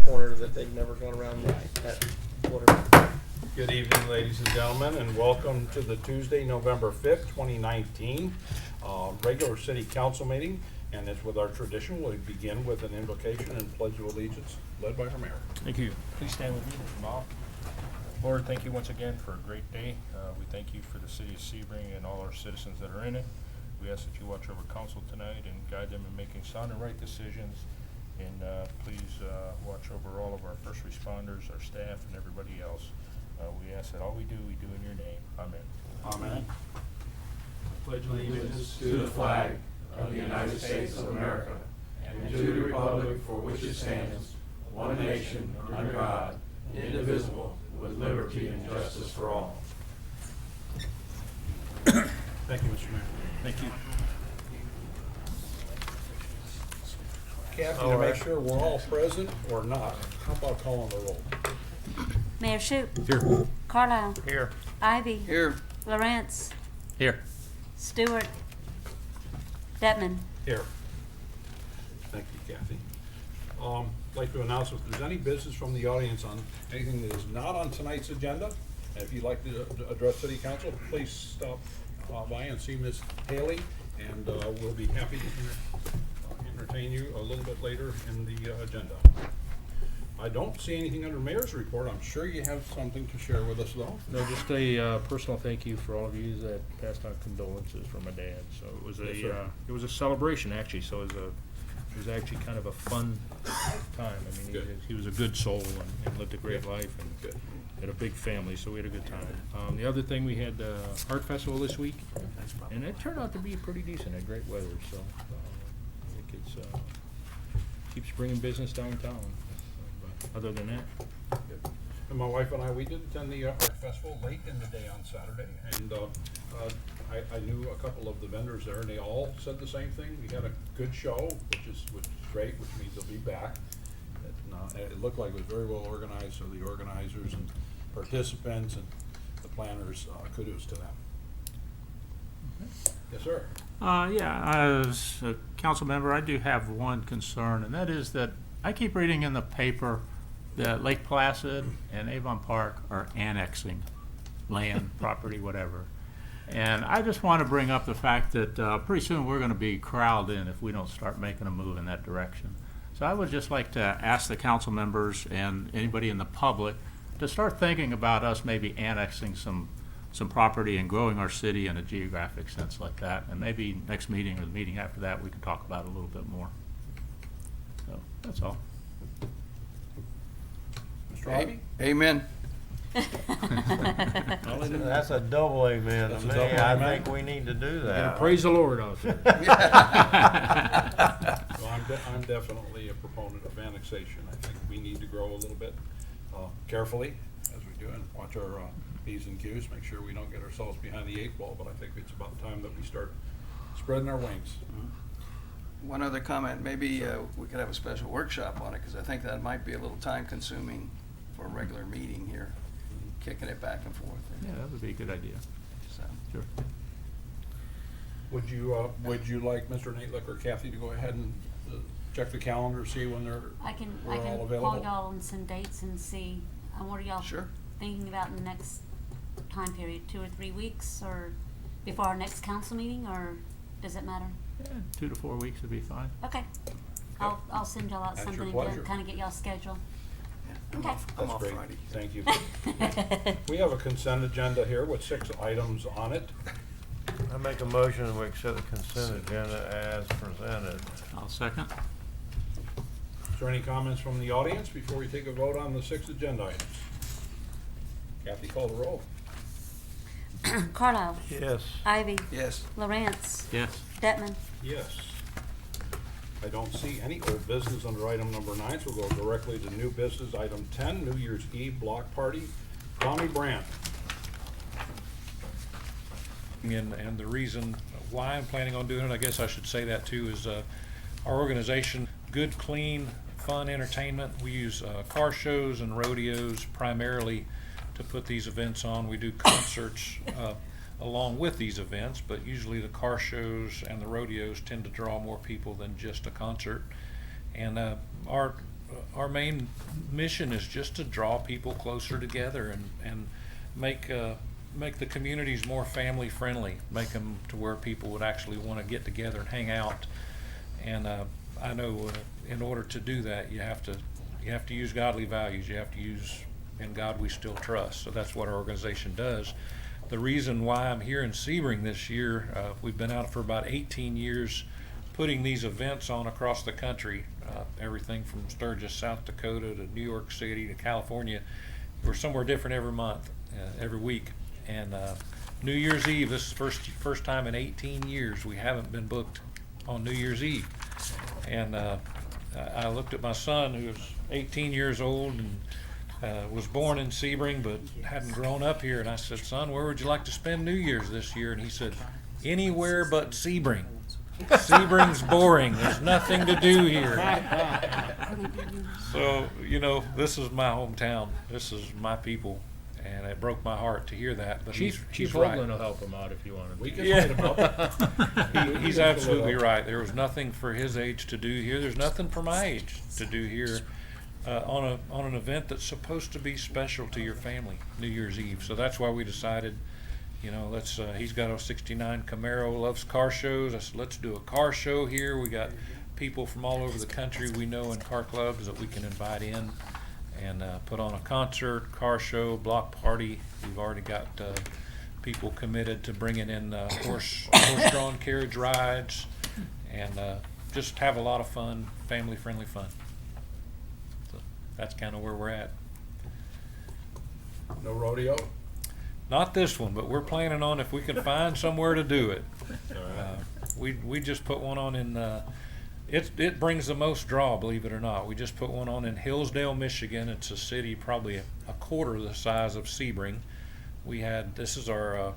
corner that they've never gone around that whatever. Good evening, ladies and gentlemen, and welcome to the Tuesday, November 5th, 2019, regular city council meeting. And as with our tradition, we begin with an invocation and pledge of allegiance led by our mayor. Thank you. Please stand with me, Bob. Lord, thank you once again for a great day. We thank you for the city of Sebring and all our citizens that are in it. We ask that you watch over council tonight and guide them in making sound and right decisions. And please watch over all of our first responders, our staff, and everybody else. We ask that all we do in your name. Amen. Amen. Pledge allegiance to the flag of the United States of America and to the republic for which it stands, one nation, under God, indivisible, with liberty and justice for all. Thank you, Mr. Mayor. Thank you. Kathy, to make sure we're all present or not, how about calling the roll? Mayor Shoup. Here. Carlisle. Here. Ivy. Here. Lawrence. Here. Stewart. Detman. Here. Thank you, Kathy. I'd like to announce if there's any business from the audience on anything that is not on tonight's agenda. And if you'd like to address city council, please stop by and see Ms. Haley, and we'll be happy to entertain you a little bit later in the agenda. I don't see anything under mayor's report. I'm sure you have something to share with us, though. No, just a personal thank you for all of you that passed on condolences from my dad. So it was Yes, sir. it was a celebration actually. So it was actually kind of a fun time. I mean, Good. he was a good soul and lived a great Yeah. life and Good. had a big family. So we had a good time. The other thing, we had art festival this week, and it turned out to be pretty decent. Had great weather. So I think it's keeps bringing business downtown. But other than that. Good. And my wife and I, we did attend the art festival late in the day on Saturday, and I knew a couple of the vendors there, and they all said the same thing. We had a good show, which is great, which means they'll be back. It looked like it was very well organized, so the organizers and participants and the planners, kudos to them. Yes, sir. Yeah, as a council member, I do have one concern, and that is that I keep reading in the paper that Lake Placid and Avon Park are annexing land, property, whatever. And I just want to bring up the fact that pretty soon we're going to be corralled in if we don't start making a move in that direction. So I would just like to ask the council members and anybody in the public to start thinking about us maybe annexing some property and growing our city in a geographic sense like that. And maybe next meeting or the meeting after that, we can talk about it a little bit more. So that's all. Mr. Ivy? Amen. That's a double amen to That's a me. double I amen. think we need to do And that. praise the Lord out there. Well, I'm definitely a proponent of annexation. I think we need to grow a little bit carefully as we do and watch our P's and Q's, make sure we don't get ourselves behind the eight ball, but I think it's about time that we start spreading our wings. One other comment, maybe we could have a special workshop on it, because I think that might be a little time consuming for a regular meeting here, kicking it back and forth. Yeah, that would be a good idea. So, Sure. Would you like Mr. Natelick or Kathy to go ahead and check the calendar, see when I can we're all call available? y'all on some dates and see, what are y'all Sure. thinking about in the next time period, 2 or 3 weeks, or before our next council meeting, or does it matter? Yeah, 2 to 4 weeks would be fine. Okay. I'll send y'all out At your something pleasure. to kind of get y'all scheduled. I'm Okay. off That's great. Friday. Thank you. We have a consent agenda here with 6 items on it. I make a motion we accept the consent agenda as presented. I'll second. Is there any comments from the audience before we take a vote on the 6 agenda items? Kathy, call the roll. Carlisle. Yes. Ivy. Yes. Lawrence. Yes. Detman. Yes. I don't see any old business under item number 9, so we'll go directly to new business. Item 10, New Year's Eve block party. Tommy Brandt. And the reason why I'm planning on doing it, I guess I should say that too, is our organization, good, clean, fun entertainment. We use car shows and rodeos primarily to put these events on. We do concerts along with these events, but usually the car shows and the rodeos tend to draw more people than just a concert. And our our main mission is just to draw people closer together and make the communities more family friendly, make them to where people would actually want to get together and hang out. And I know in order to do that, you have to use godly values. You have to use "In God We Still Trust." So that's what our organization does. The reason why I'm here in Sebring this year, we've been out for about 18 years putting these events on across the country, everything from Sturgis, South Dakota to New York City to California. We're somewhere different every month, every week. And New Year's Eve, this is first time in 18 years we haven't been booked on New Year's Eve. And I looked at my son, who was 18 years old and was born in Sebring but hadn't grown up here, and I said, "Son, where would you like to spend New Year's this year?" And he said, "Anywhere but Sebring. Sebring's boring. There's nothing to do here." So, you know, this is my hometown. This is my people. And it broke my heart to hear that, but he's Chief right. Hoagland will help him out if you want We to. can find him up. He's absolutely right. There was nothing for his age to do here. There's nothing for my age to do here on an event that's supposed to be special to your family, New Year's Eve. So that's why we decided, you know, let's. He's got a '69 Camaro, loves car shows. I said, let's do a car show here. We got people from all over the country we know in car clubs that we can invite in and put on a concert, car show, block party. We've already got people committed to bringing in horse-drawn carriage rides, and just have a lot of fun, family-friendly fun. So that's kind of where we're at. No rodeo? Not this one, but we're planning on if we can find somewhere to do it. We just put one on in. It brings the most draw, believe it or not. We just put one on in Hillsdale, Michigan. It's a city probably a quarter the size of Sebring. This is our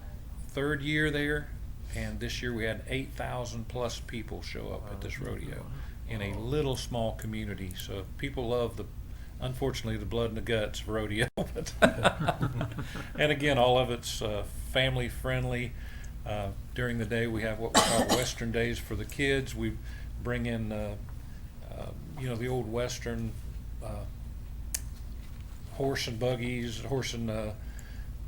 third year there, and this year we had 8,000 plus people show up at this rodeo in a little small community. So people love unfortunately, the blood and the guts of rodeo. And again, all of it's family friendly. During the day, we have what we call Western Days for the kids. We bring in, the old Western horse and buggies, what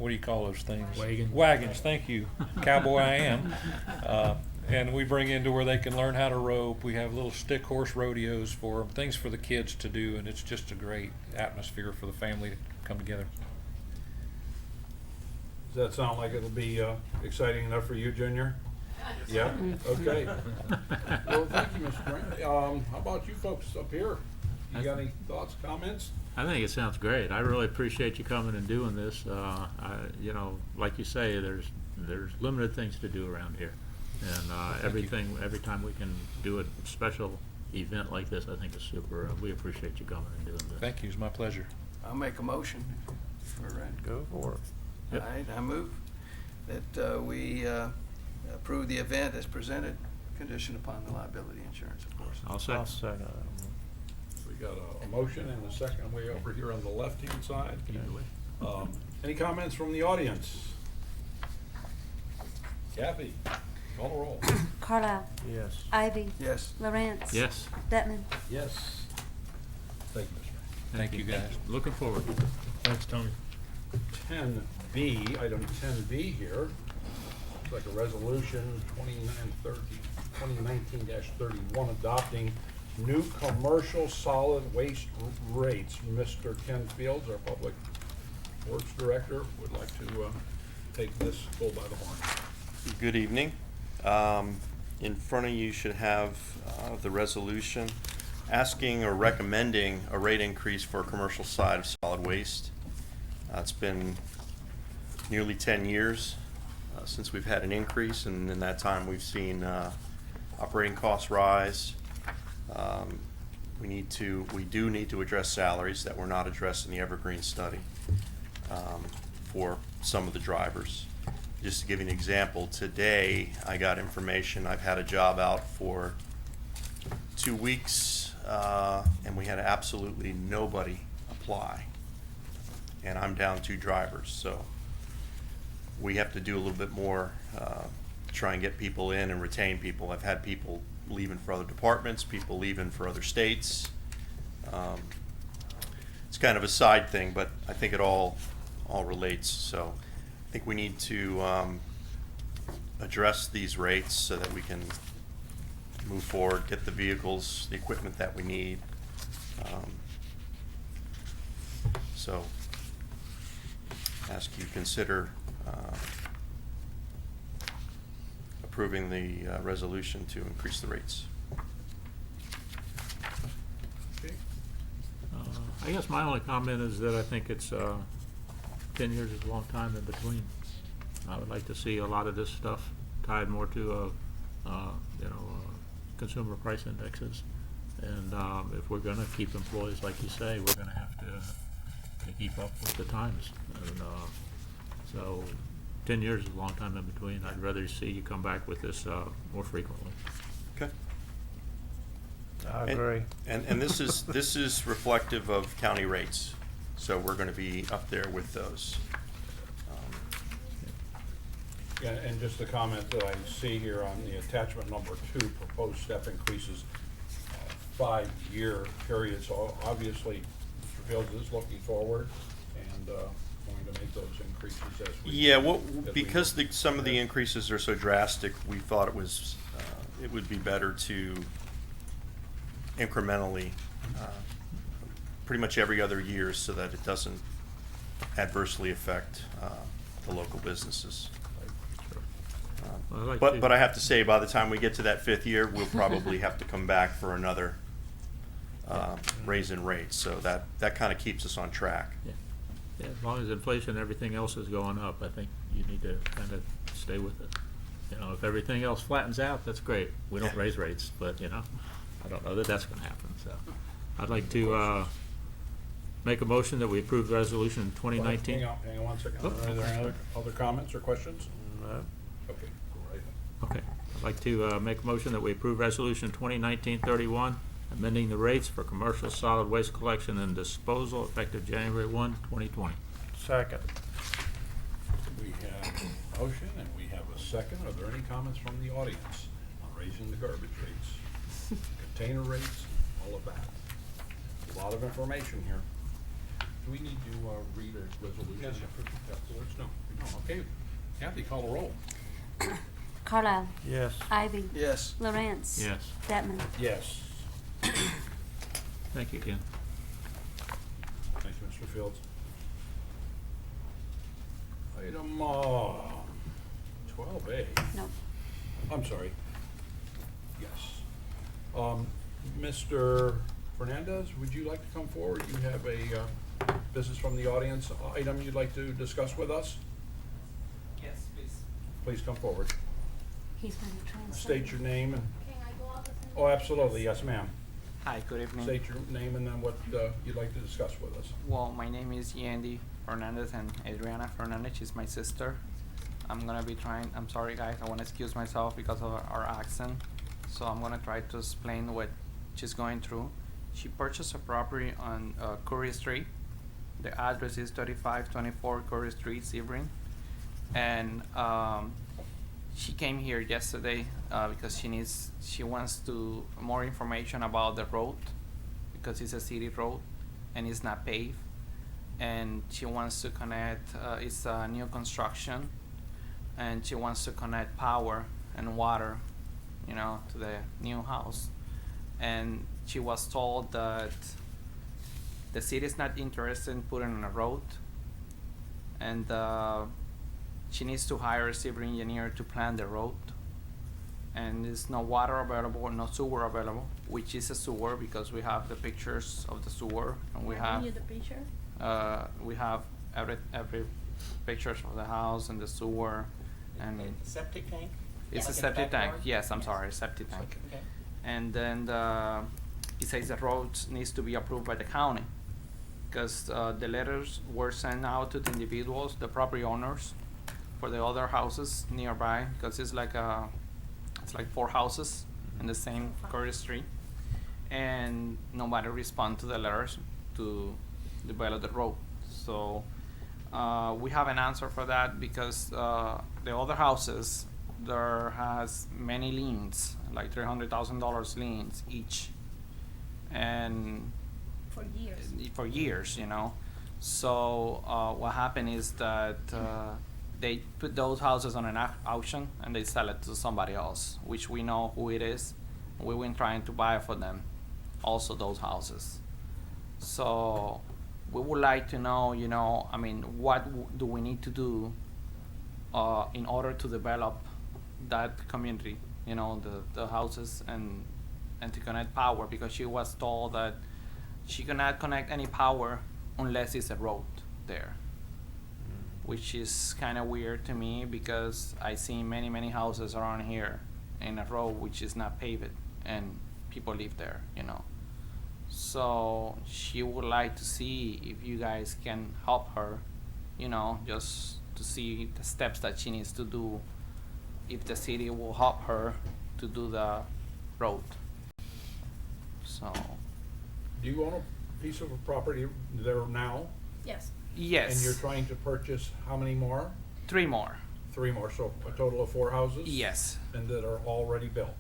do you call those things? Wagons, thank you. Cowboy I am. And we bring in to where they can learn how to rope. We have little stick horse rodeos for them, things for the kids to do, and it's just a great atmosphere for the family to come together. Does that sound like it'll be exciting enough for you, Junior? Yeah? Okay. Well, thank you, Mr. Grant. How about you folks up here? You got any thoughts, comments? I think it sounds great. I really appreciate you coming and doing this. Like you say, there's limited things to do around here. And every time we can do a special event like this, I think is super. We appreciate you coming and doing this. Thank you, it's my pleasure. I'll make a motion for Go for it. Yep. All right, I move that we approve the event as presented, conditioned upon the liability insurance, of course. I'll I'll second. second it. We got a motion and a second way over here on the left-hand side. Any comments from the audience? Kathy, call the roll. Carlisle. Yes. Ivy. Yes. Lawrence. Yes. Detman. Yes. Thank you, Mr. Thank you, guys. Looking forward. Thanks, Tony. 10B, item 10B here, looks like a resolution 2019-31 adopting new commercial solid waste rates. Mr. Ken Fields, our Public Works Director, would like to take this bull by the horn. Good evening. In front of you should have the resolution asking or recommending a rate increase for a commercial side of solid waste. It's been nearly 10 years since we've had an increase, and in that time we've seen operating costs rise. We do need to address salaries that were not addressed in the Evergreen study for some of the drivers. Just to give you an example, today I got information. I've had a job out for 2 weeks, and we had absolutely nobody apply. And I'm down 2 drivers, so we have to do a little bit more to try and get people in and retain people. I've had people leaving for other departments, people leaving for other states. It's kind of a side thing, but I think it all relates. So I think we need to address these rates so that we can move forward, get the vehicles, the equipment that we need. So ask you consider approving the resolution to increase the rates. Okay. I guess my only comment is that I think it's, 10 years is a long time in between. I would like to see a lot of this stuff tied more to, consumer price indexes. And, if we're gonna keep employees, like you say, we're gonna have to keep up with the times. And, so 10 years is a long time in between. I'd rather see you come back with this, more frequently. Okay. I agree. And this is reflective of county rates, so we're gonna be up there with those. Yeah, and just a comment that I see here on the attachment number 2, proposed step increases, 5-year period. So obviously, Mr. Fields is looking forward and going to make those increases as we. Yeah, as we because move some of the ahead. increases are so drastic, we thought it would be better to incrementally, pretty much every other year, so that it doesn't adversely affect the local businesses. Well, I'd like to- But I have to say, by the time we get to that 5th year, we'll probably have to come back for another raise in rates, so that kind of keeps us on track. Yeah. Yeah, as long as inflation and everything else is going up, I think you need to kind of stay with it. You know, if everything else flattens out, that's great. We don't raise rates, but, I don't know that that's gonna happen, so. I'd like to, make a motion that we approve the resolution 2019. Hang on 1 second. Oh, Are there any other comments or questions? No. Okay, go right ahead. Okay, I'd like to make a motion that we approve Resolution 2019-31, amending the rates for commercial solid waste collection and disposal effective January 1, 2020. Second. We have a motion and we have a second. Are there any comments from the audience on raising the garbage rates, container rates, all of that? A lot of information here. Do we need to read a resolution? Yes. No, we don't. Okay. Kathy, call the roll. Carlisle. Yes. Ivy. Yes. Lawrence. Yes. Detman. Yes. Thank you, Ken. Thank you, Mr. Fields. Item 12A. No. I'm sorry. Yes. Mr. Fernandez, would you like to come forward? You have a business from the audience item you'd like to discuss with us? Yes, please. Please come forward. He's going to translate. State your name and, Can I go out? oh, absolutely, yes, ma'am. Hi, good evening. State your name and then what you'd like to discuss with us. Well, my name is Yandy Fernandez and Adriana Fernandez. She's my sister. I'm gonna be trying, I'm sorry guys, I wanna excuse myself because of our accent. So I'm gonna try to explain what she's going through. She purchased a property on Curry Street. The address is 3524 Curry Street, Sebring. And she came here yesterday because she wants more information about the road because it's a city road and it's not paved. And she wants to connect, it's a new construction, and she wants to connect power and water, to the new house. And she was told that the city is not interested in putting in a road, and she needs to hire a civil engineer to plan the road. And there's no water available, no sewer available, which is a sewer because we have the pictures of the sewer, and we have the picture? we have every pictures of the house and the sewer, and Septic tank? it's a Like in the septic tank. backyard? Yes, I'm sorry, septic tank. Okay. And then it says the road needs to be approved by the county because the letters were sent out to the individuals, the property owners, for the other houses nearby because it's like 4 houses in the same Curry Street, and nobody respond to the letters to develop the road. So we have an answer for that because the other houses there has many liens, like $300,000 liens each, and For years. for years, you know. So what happened is that they put those houses on an auction and they sell it to somebody else, which we know who it is. We've been trying to buy for them, also those houses. So we would like to know, you know, I mean, what do we need to do in order to develop that community, you know, the houses and to connect power, because she was told that she cannot connect any power unless it's a road there, which is kind of weird to me because I see many houses around here in a road which is not paved and people live there, you know. So she would like to see if you guys can help her, you know, just to see the steps that she needs to do, if the city will help her to do the road. So, Do you own a piece of a property there now? Yes. yes. And you're trying to purchase how many more? 3 more. 3 more, so a total of 4 houses? Yes. And that are already built?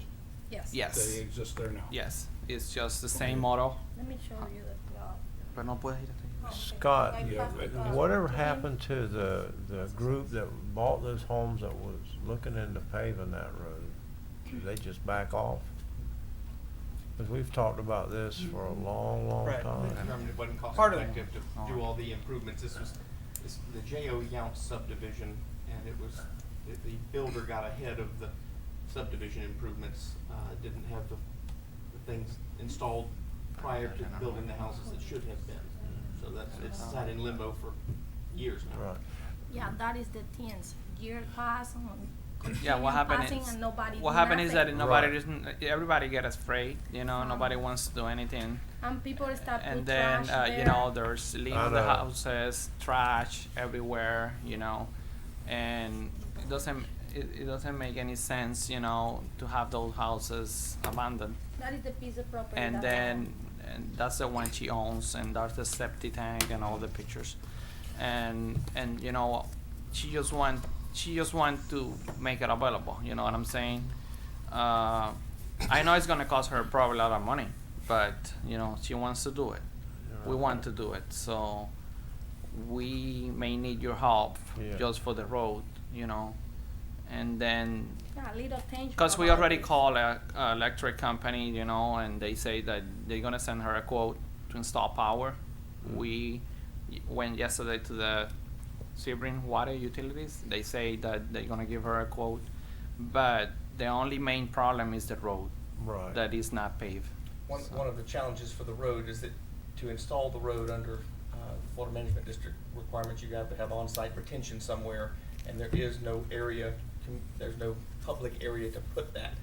Yes. Yes. They exist there now? Yes. It's just the same model. Let me show you the plot. Pero no puedes ir hasta ahí. Scott, Yeah, whatever happened to the group that bought those homes that was looking into paving that road? Did they just back off? Because we've talked about this for a long Right, time. they determined it wasn't cost Part of- effective to do all the improvements. This was, the J.O. Younce subdivision, and it was, the builder got ahead of the subdivision improvements, didn't have the things installed prior to building the houses that should have been. So that's, it's sat in limbo for years now. Right. Yeah, that is the things. Year pass on. Yeah, what happened passing is, and nobody what do happened is that nothing. nobody Right. doesn't, everybody get afraid, you know, nobody wants to do anything. And people start And put then, trash there. you know, there's leaving the know. houses, trash everywhere, you know, and it doesn't make any sense, you know, to have those houses abandoned. That is the piece of property. And that I then, own. and that's the one she owns, and that's the septic tank and all the pictures. And you know, she just want to make it available, you know what I'm saying? I know it's gonna cost her probably a lot of money, but, you know, she wants to do it. We want to do it, so we may need your help Yeah. just for the road, you know? And then, Yeah, little attention. because we about already this. called a electric company, you know, and they say that they're gonna send her a quote to install power. We went yesterday to the Sebring Water Utilities. They say that they're gonna give her a quote, but the only main problem is the road Right. that is not paved. One of the challenges for the road is that to install the road under Water Management District requirements, you have to have on-site retention somewhere, and there is no area, there's no public area to put that.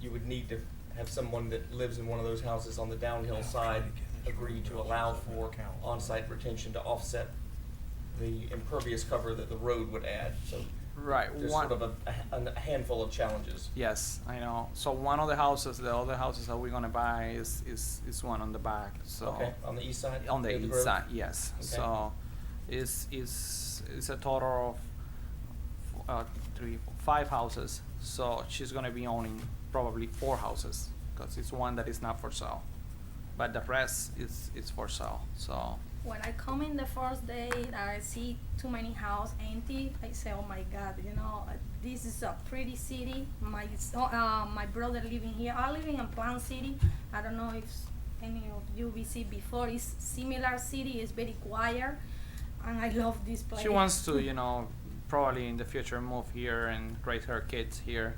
You would need to have someone that lives in one of those houses on the downhill side agree to allow for on-site retention to offset the impervious cover that the road would add. So Right, there's one, sort of a handful of challenges. yes, I know. So one of the houses, the other houses that we're gonna buy is one on the back, so. Okay, on the east side? On the near east Grove? side, yes. Okay. So it's a total of 5 houses. So she's gonna be owning probably 4 houses, because it's one that is not for sale, but the rest is for sale. So When I come in the first day, I see too many houses empty. I say, "Oh my God, you know, this is a pretty city." My brother living here. I live in Plant City. I don't know if any of you visit before. It's similar city. It's very quiet, and I love this place. she wants to, you know, probably in the future move here and raise her kids here,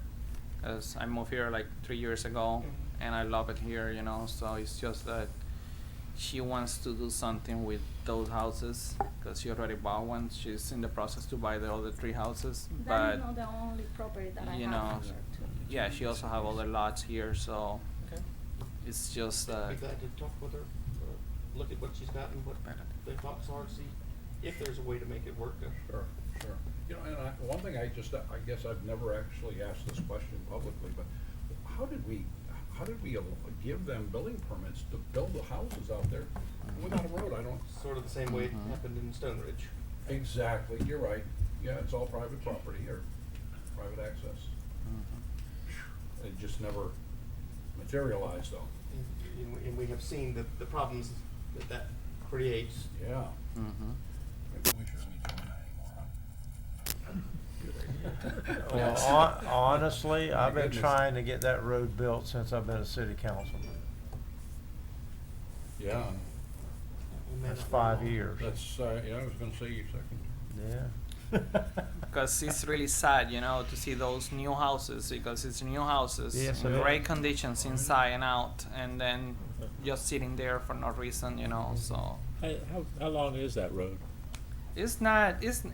as I moved here like 3 years ago, and I love it here, you know. So it's just that she wants to do something with those houses, because she already bought one. She's in the process to buy the other 3 houses, That but is not the only property that I you have know, here too. yeah, she also have other lots here, so Okay. it's just Be that. glad to talk with her, look at what she's got and what their thoughts are, see if there's a way to make it work. Sure, sure. You know, and one thing I guess I've never actually asked this question publicly, but how did we give them building permits to build the houses out there without a road? I don't. Sort of the same way it happened in Stone Ridge. Exactly, you're right. Yeah, it's all private property or private access. It just never materialized though. And we have seen the problems that creates. Yeah. Mm-hmm. Maybe we shouldn't be doing that anymore, huh? Well, honestly, I've been goodness. trying to get that road built since I've been a city councilman. Yeah, That's 5 years. that's, yeah, I was gonna say you second. Yeah. Because it's really sad, you know, to see those new houses, because it's new houses, Yes, it great is. conditions inside and out, and then just sitting there for no reason, you know. So How long is that road? it's not, it's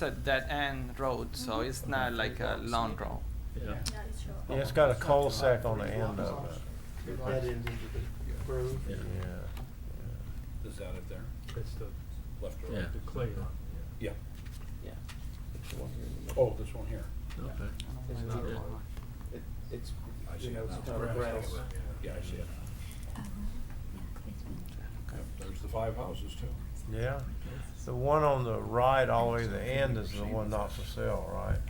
a dead end road, so it's not like a long road. Yeah, it's sure. Yeah, it's got a cul-de-sac on the end of it. That ends into the road. Yeah. Is that it there? It's the, Left or right? the clay one, Yeah. Yeah. It's the one here in the middle. Oh, this one here. yeah. Okay. It's Not here. long. It's, I see you know, it it's now. kind of grass. Yeah, I see it. Yep, there's the 5 houses too. Yeah. The one on the right all the way to the end is the one not for sale, right?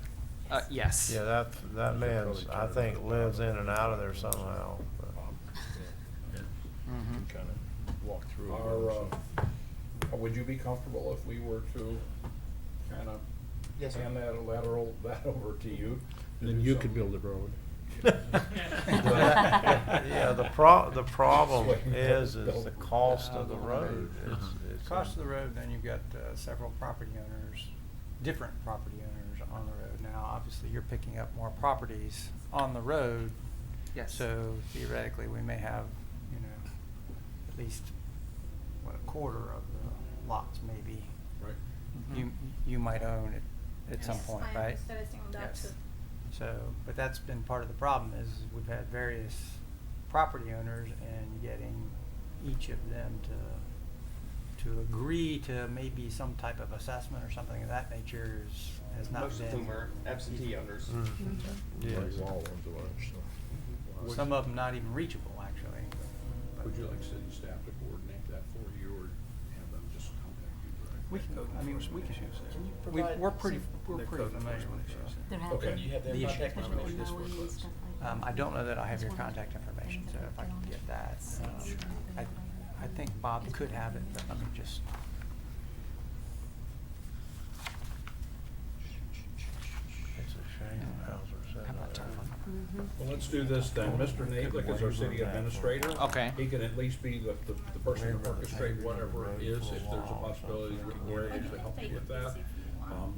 Yes. Yeah, that man's, I think, lives in and out of there somehow. but- Mm-hmm. Kind of walk through. it. Our, would you be comfortable if we were to kind of Yes, sir. hand that over to you? to Then do you some- could build the road. Yeah, the problem is the cost of the road. It's Cost of the road, then you've got several property owners, different property owners on the road. Now, obviously, you're picking up more properties on the road. Yes. So theoretically, we may have, you know, at least, what, a quarter of the lots maybe. Right. Mhm. You might own it at some Yes, point, I right? am interested in that Yes. too. So, but that's been part of the problem is we've had various property owners and getting each of them to agree to maybe some type of assessment or something of that nature has not Most been. of whom are absentee owners. Mhm. Yes. Some of them not even reachable, actually. Would you like city staff to coordinate that for you or have them just contact you directly? We can, I mean, we can, Can you we, provide we're pretty some- familiar with it. There have Okay. been You have their The issue. contact especially with information. mowing and stuff like that. I don't know that I have your contact information, so if I can get that, I think Bob could have it, but let me just. It's a shame how's are set I'm not up. telling. Well, let's do this then. Mr. Nadlick is our city administrator. Okay. He can at least be the person to orchestrate whatever it is, if there's a possibility that we're able to help you with that.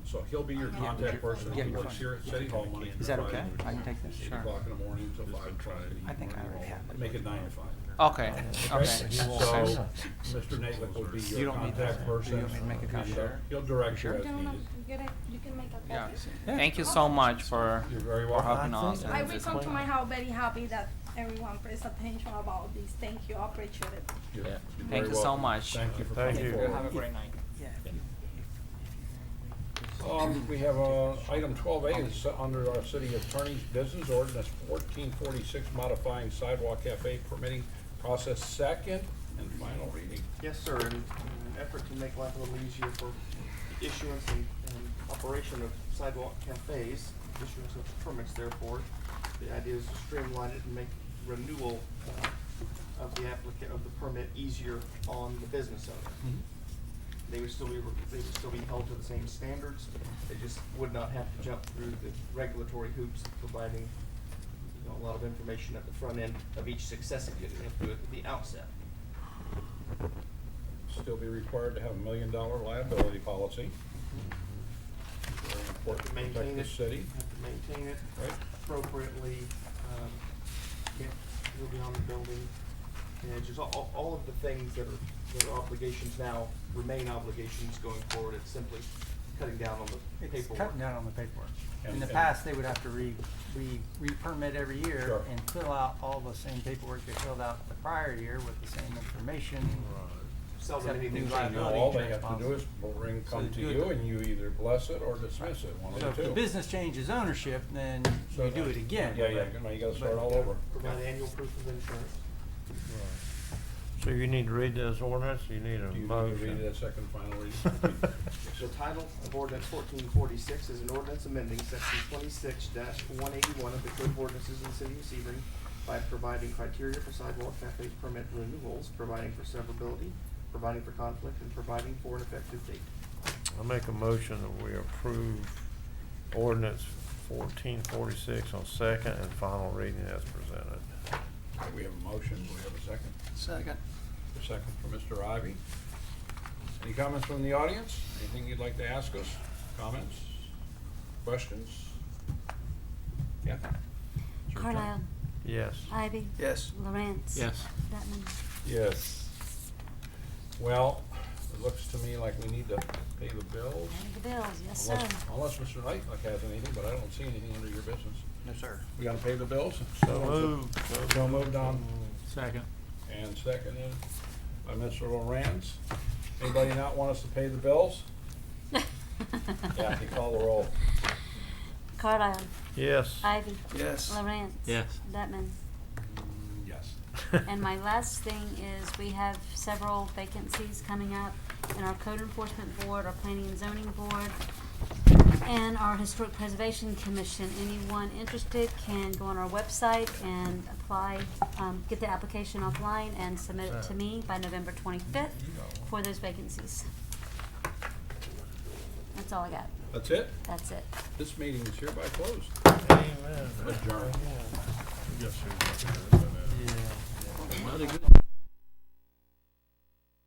So he'll be your contact person. He works here at City Hall Monday through Is that Friday. okay? I can take this? 8 o'clock in the morning till 5 o'clock. I think I already have it. Make it 9 to 5. Okay. Okay, Okay. so Mr. Nadlick will be You your don't need contact that. person. Do you want me to make a copy? He'll direct you Sure. as Do you wanna needed. get it? You can make a copy. Yeah. Thank you so much for You're very for welcome. helping us. I and will this- come to my house very happy that everyone pays attention about this. Thank you, I appreciate it. You're Yeah. very Thank you so welcome. much. Thank you for Thank coming you. forward. Have a great night. Yeah. We have, item 12A is under our city attorney's business ordinance 1446 modifying sidewalk cafe permitting process, second and final reading. Yes, sir, in an effort to make life a little easier for issuance and operation of sidewalk cafes, issuance of permits therefore, the idea is to streamline it and make renewal of the permit easier on the business owner. They would still be held to the same standards, they just would not have to jump through the regulatory hoops of providing, you know, a lot of information at the front end of each successive unit, they have to do it at the outset. Still be required to have $1 million liability policy. Very important to protect Maintain the it, city. have to maintain it Right. appropriately, can't go beyond the building. And just all of the things that are obligations now remain obligations going forward. It's simply cutting down on the It's paperwork. cutting down on the paperwork. In And- the and- past, they would have to re-permit every year Sure. and fill out all the same paperwork they filled out the prior year with the same information. Seldom Except anything new changes. Now, liability. all they have to do is bring, So come they to do it you the- and you either bless it or dismiss it, one of So the if the two. business changes ownership, then So you do it again. Yeah, now you gotta start But- all over. Provide annual proof of insurance. So you need to read this ordinance, you need a Do you need to motion. read that second final reading? The title of ordinance 1446 is an ordinance amending section 26-181 of the Code of Ordinances in the City of Sebring by providing criteria for sidewalk cafe permit renewals, providing for severability, providing for conflict, and providing for an effective date. I make a motion that we approve ordinance 1446 on second and final reading as presented. Okay, we have a motion, do we have a second? Second. A second from Mr. Ivy. Any comments from the audience? Anything you'd like to ask us? Comments? Questions? Yeah. It's your turn. Carlisle, Yes. Ivy, Yes. Lawrence. Yes. Bettman. Yes. Well, it looks to me like we need to pay the bills. Pay the bills, yes, sir. Unless Mr. Knightlick has anything, but I don't see anything under your business. No, sir. We gotta pay the bills? So moved. So moved on, Second. and seconded by Mr. Lorenz. Anybody not want us to pay the bills? Kathy, call the roll. Carlisle, Yes. Ivy. Yes. Lawrence. Yes. Bettman. Yes. And my last thing is we have several vacancies coming up in our code enforcement board, our planning and zoning board, and our historic preservation commission. Anyone interested can go on our website and apply, get the application offline and submit it to me by November 25th for those vacancies. That's all I got. That's it? That's it. This meeting is hereby closed. Amen. Adjourned. Yes, sir. Yeah.